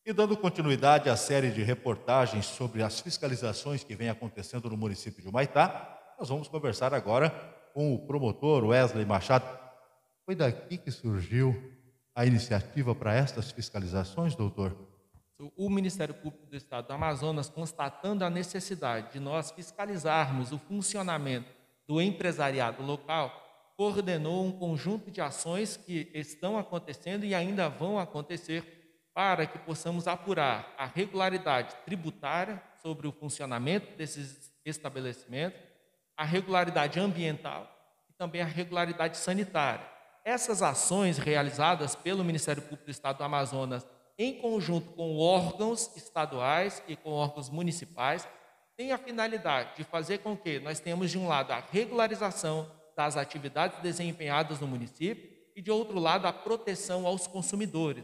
E dando continuidade à série de reportagens sobre as fiscalizações que vem acontecendo no município de Humaitá, nós vamos conversar agora com o promotor Wesley Machado. Foi daqui que surgiu a iniciativa para estas fiscalizações, doutor? O Ministério Público do Estado do Amazonas, constatando a necessidade de nós fiscalizarmos o funcionamento do empresariado local, coordenou um conjunto de ações que estão acontecendo e ainda vão acontecer para que possamos apurar a regularidade tributária sobre o funcionamento desses estabelecimentos, a regularidade ambiental e também a regularidade sanitária. Essas ações realizadas pelo Ministério Público do Estado do Amazonas, em conjunto com órgãos estaduais e com órgãos municipais, têm a finalidade de fazer com que nós tenhamos, de um lado, a regularização das atividades desempenhadas no município e, de outro lado, a proteção aos consumidores.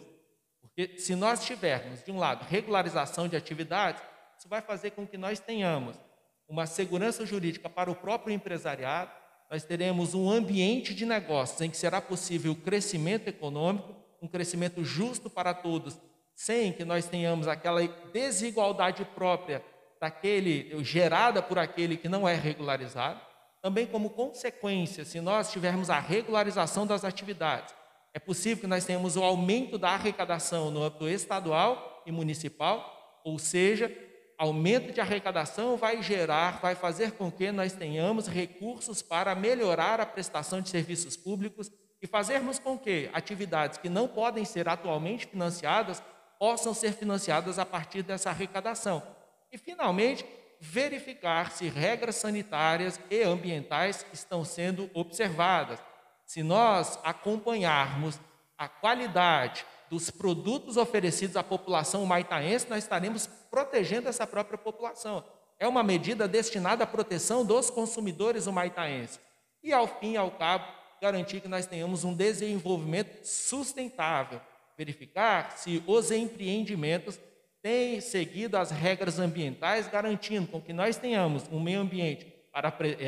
Porque se nós tivermos, de um lado, regularização de atividades, isso vai fazer com que nós tenhamos uma segurança jurídica para o próprio empresariado, nós teremos um ambiente de negócios em que será possível o crescimento econômico, um crescimento justo para todos, sem que nós tenhamos aquela desigualdade própria daquele gerada por aquele que não é regularizado. Também como consequência, se nós tivermos a regularização das atividades, é possível que nós tenhamos o aumento da arrecadação no âmbito estadual e municipal, ou seja, aumento de arrecadação vai fazer com que nós tenhamos recursos para melhorar a prestação de serviços públicos e fazermos com que atividades que não podem ser atualmente financiadas possam ser financiadas a partir dessa arrecadação. E, finalmente, verificar se regras sanitárias e ambientais estão sendo observadas. Se nós acompanharmos a qualidade dos produtos oferecidos à população humaitaense, nós estaremos protegendo essa própria população. É uma medida destinada à proteção dos consumidores humaitaenses. E, ao fim e ao cabo, garantir que nós tenhamos um desenvolvimento sustentável, verificar se os empreendimentos têm seguido as regras ambientais, garantindo com que nós tenhamos um meio ambiente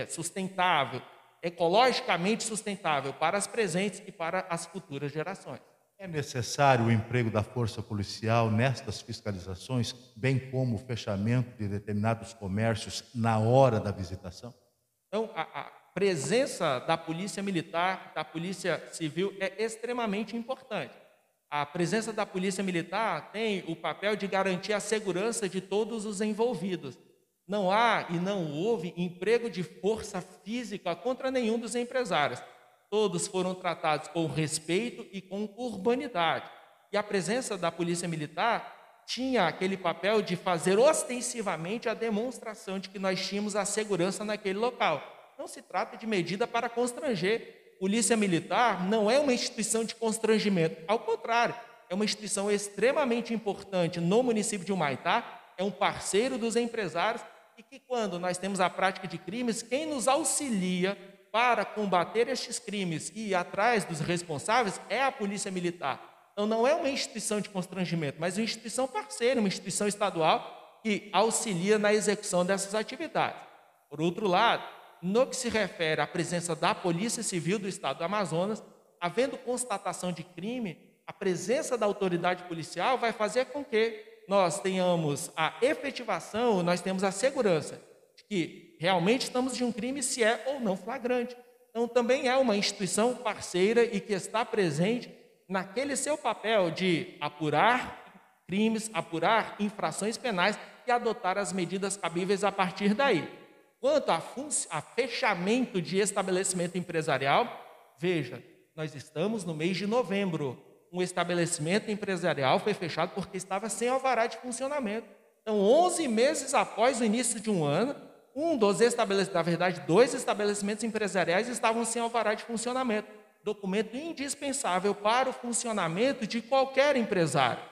sustentável, ecologicamente sustentável para as presentes e para as futuras gerações. É necessário o emprego da força policial nestas fiscalizações, bem como o fechamento de determinados comércios na hora da visitação? Então, a presença da Polícia Militar, da Polícia Civil é extremamente importante. A presença da Polícia Militar tem o papel de garantir a segurança de todos os envolvidos. Não há e não houve emprego de força física contra nenhum dos empresários. Todos foram tratados com respeito e com urbanidade. E a presença da Polícia Militar tinha aquele papel de fazer ostensivamente a demonstração de que nós tínhamos a segurança naquele local. Não se trata de medida para constranger. Polícia Militar não é uma instituição de constrangimento. Ao contrário, é uma instituição extremamente importante no município de Humaitá, é um parceiro dos empresários e que, quando nós temos a prática de crimes, quem nos auxilia para combater estes crimes e ir atrás dos responsáveis é a Polícia Militar. Então, não é uma instituição de constrangimento, mas uma instituição parceira, uma instituição estadual que auxilia na execução dessas atividades. Por outro lado, no que se refere à presença da Polícia Civil do Estado do Amazonas, havendo constatação de crime, a presença da autoridade policial vai fazer com que nós tenhamos a efetivação, nós temos a segurança de que realmente estamos de um crime, se é ou não flagrante. Então, também é uma instituição parceira e que está presente naquele seu papel de apurar crimes, apurar infrações penais e adotar as medidas cabíveis a partir daí. Quanto a fechamento de estabelecimento empresarial, veja, nós estamos no mês de novembro. Um estabelecimento empresarial foi fechado porque estava sem alvará de funcionamento. Então, 11 meses após o início de um ano, dois estabelecimentos empresariais estavam sem alvará de funcionamento. Documento indispensável para o funcionamento de qualquer empresário.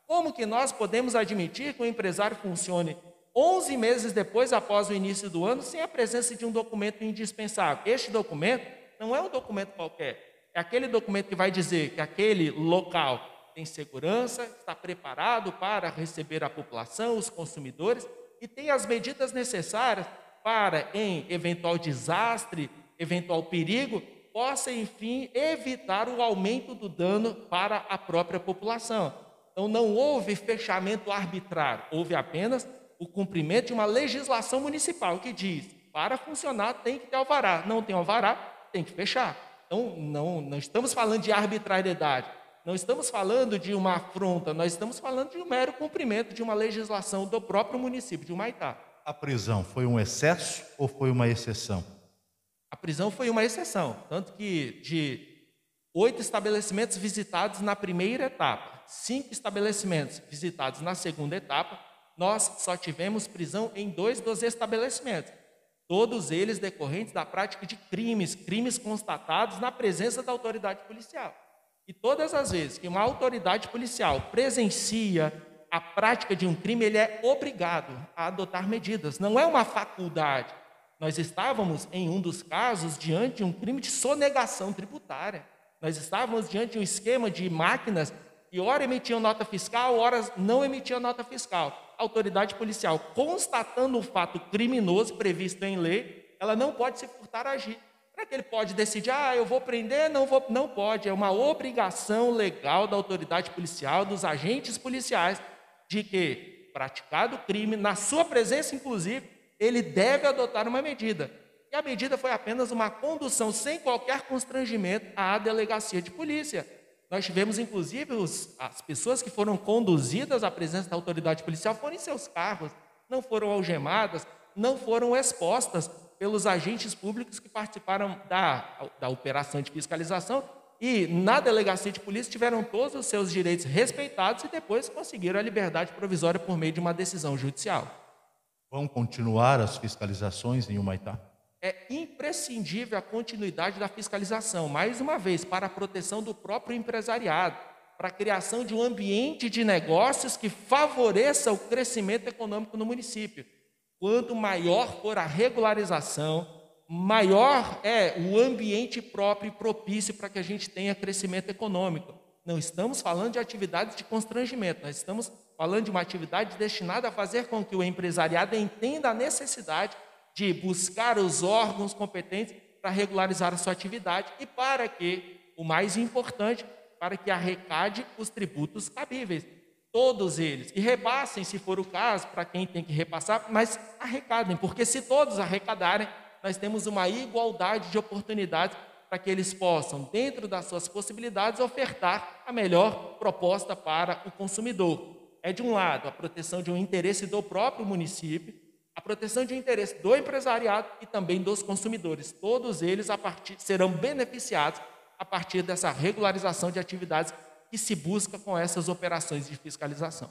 Como que nós podemos admitir que o empresário funcione 11 meses depois, após o início do ano, sem a presença de um documento indispensável? Este documento não é um documento qualquer. É aquele documento que vai dizer que aquele local tem segurança, está preparado para receber a população, os consumidores, e tem as medidas necessárias para, em eventual desastre, eventual perigo, possa, enfim, evitar o aumento do dano para a própria população. Então, não houve fechamento arbitrário, houve apenas o cumprimento de uma legislação municipal que diz, para funcionar tem que ter alvará, não tem alvará, tem que fechar. Então, não estamos falando de arbitrariedade, não estamos falando de uma afronta, nós estamos falando de um mero cumprimento de uma legislação do próprio município de Humaitá. A prisão foi um excesso ou foi uma exceção? A prisão foi uma exceção, tanto que de 8 estabelecimentos visitados na primeira etapa, 5 estabelecimentos visitados na segunda etapa, nós só tivemos prisão em 2 dos estabelecimentos, todos eles decorrentes da prática de crimes constatados na presença da autoridade policial. E todas as vezes que uma autoridade policial presencia a prática de um crime, ele é obrigado a adotar medidas, não é uma faculdade. Nós estávamos, em um dos casos, diante de um crime de sonegação tributária. Nós estávamos diante de um esquema de máquinas que ora emitiam nota fiscal, ora não emitiam nota fiscal. A autoridade policial, constatando um fato criminoso previsto em lei, ela não pode se furtar a agir. Será que ele pode decidir, eu vou prender, não vou? Não pode, é uma obrigação legal da autoridade policial, dos agentes policiais, de que, praticado o crime, na sua presença, inclusive, ele deve adotar uma medida. E a medida foi apenas uma condução sem qualquer constrangimento à delegacia de polícia. Nós tivemos, inclusive, as pessoas que foram conduzidas à presença da autoridade policial foram em seus carros, não foram algemadas, não foram expostas pelos agentes públicos que participaram da operação de fiscalização e, na delegacia de polícia, tiveram todos os seus direitos respeitados e depois conseguiram a liberdade provisória por meio de uma decisão judicial. Vão continuar as fiscalizações em Humaitá? É imprescindível a continuidade da fiscalização, mais uma vez, para a proteção do próprio empresariado, para a criação de um ambiente de negócios que favoreça o crescimento econômico no município. Quanto maior for a regularização, maior é o ambiente próprio e propício para que a gente tenha crescimento econômico. Não estamos falando de atividades de constrangimento, nós estamos falando de uma atividade destinada a fazer com que o empresariado entenda a necessidade de buscar os órgãos competentes para regularizar a sua atividade e para que, o mais importante, para que arrecade os tributos cabíveis, todos eles, e repassem, se for o caso, para quem tem que repassar, mas arrecadem, porque se todos arrecadarem, nós temos uma igualdade de oportunidades para que eles possam, dentro das suas possibilidades, ofertar a melhor proposta para o consumidor. É, de um lado, a proteção de um interesse do próprio município, a proteção de um interesse do empresariado e também dos consumidores. Todos eles serão beneficiados a partir dessa regularização de atividades que se busca com essas operações de fiscalização.